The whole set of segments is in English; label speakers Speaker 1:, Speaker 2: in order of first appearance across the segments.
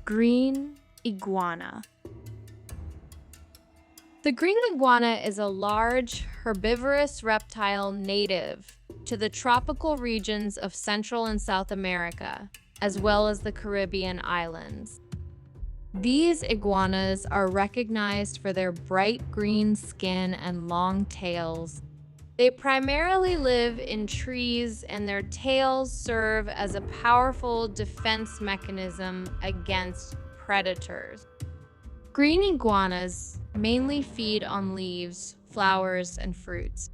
Speaker 1: Green iguana. The green iguana is a large, herbivorous reptile native to the tropical regions of Central and South America, as well as the Caribbean islands. These iguanas are recognized for their bright green skin and long tails. They primarily live in trees, and their tails serve as a powerful defense mechanism against predators. Green iguanas mainly feed on leaves, flowers, and fruits.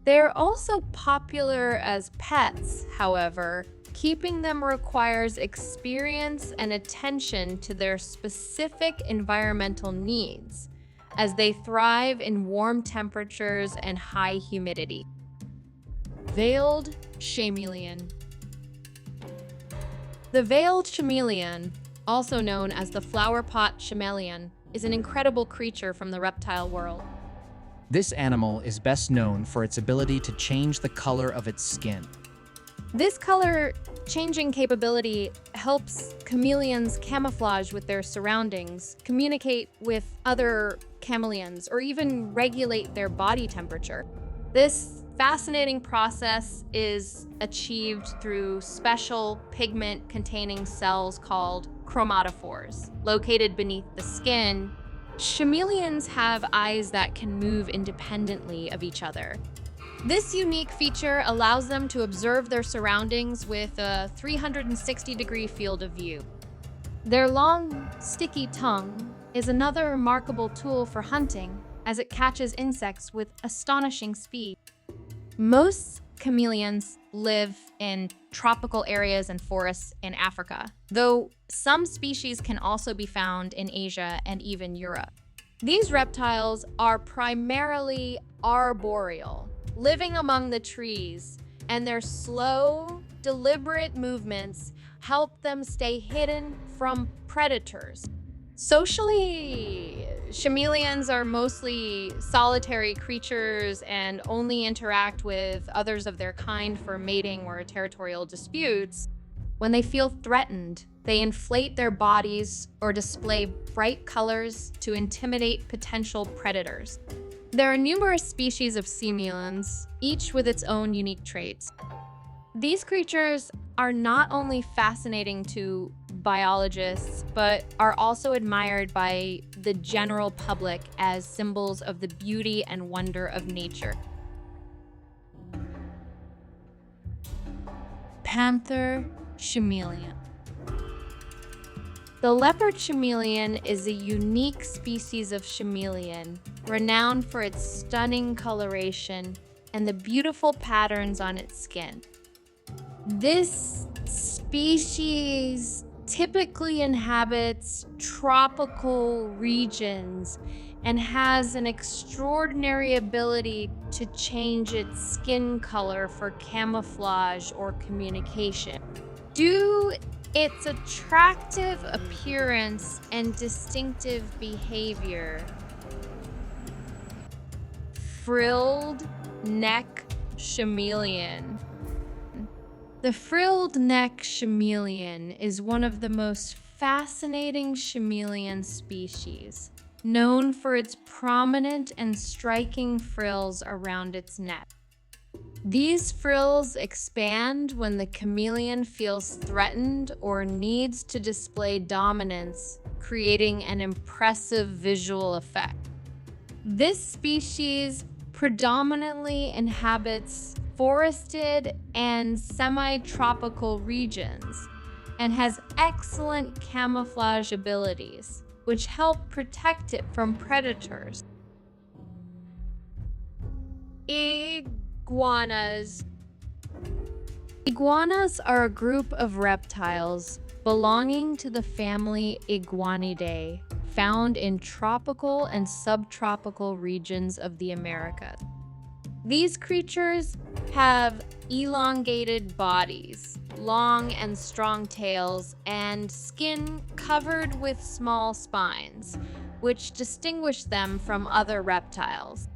Speaker 1: They are also popular as pets, however. Keeping them requires experience and attention to their specific environmental needs, as they thrive in warm temperatures and high humidity. Veiled chameleon. The veiled chameleon, also known as the flower pot chameleon, is an incredible creature from the reptile world.
Speaker 2: This animal is best known for its ability to change the color of its skin.
Speaker 1: This color-changing capability helps chameleons camouflage with their surroundings, communicate with other chameleons, or even regulate their body temperature. This fascinating process is achieved through special pigment-containing cells called chromatophores, located beneath the skin. Chameleons have eyes that can move independently of each other. This unique feature allows them to observe their surroundings with a 360-degree field of view. Their long, sticky tongue is another remarkable tool for hunting, as it catches insects with astonishing speed. Most chameleons live in tropical areas and forests in Africa, though some species can also be found in Asia and even Europe. These reptiles are primarily arboreal, living among the trees, and their slow, deliberate movements help them stay hidden from predators. Socially, chameleons are mostly solitary creatures and only interact with others of their kind for mating or territorial disputes. When they feel threatened, they inflate their bodies or display bright colors to intimidate potential predators. There are numerous species of chameleons, each with its own unique traits. These creatures are not only fascinating to biologists, but are also admired by the general public as symbols of the beauty and wonder of nature. Panther chameleon. The leopard chameleon is a unique species of chameleon, renowned for its stunning coloration and the beautiful patterns on its skin. This species typically inhabits tropical regions and has an extraordinary ability to change its skin color for camouflage or communication. Due its attractive appearance and distinctive behavior, frilled neck chameleon. The frilled neck chameleon is one of the most fascinating chameleon species, known for its prominent and striking frills around its neck. These frills expand when the chameleon feels threatened or needs to display dominance, creating an impressive visual effect. This species predominantly inhabits forested and semi-tropical regions and has excellent camouflage abilities, which help protect it from predators. Iguanas. Iguanas are a group of reptiles belonging to the family Iguanidae, found in tropical and subtropical regions of the Americas. These creatures have elongated bodies, long and strong tails, and skin covered with small spines, which distinguish them from other reptiles.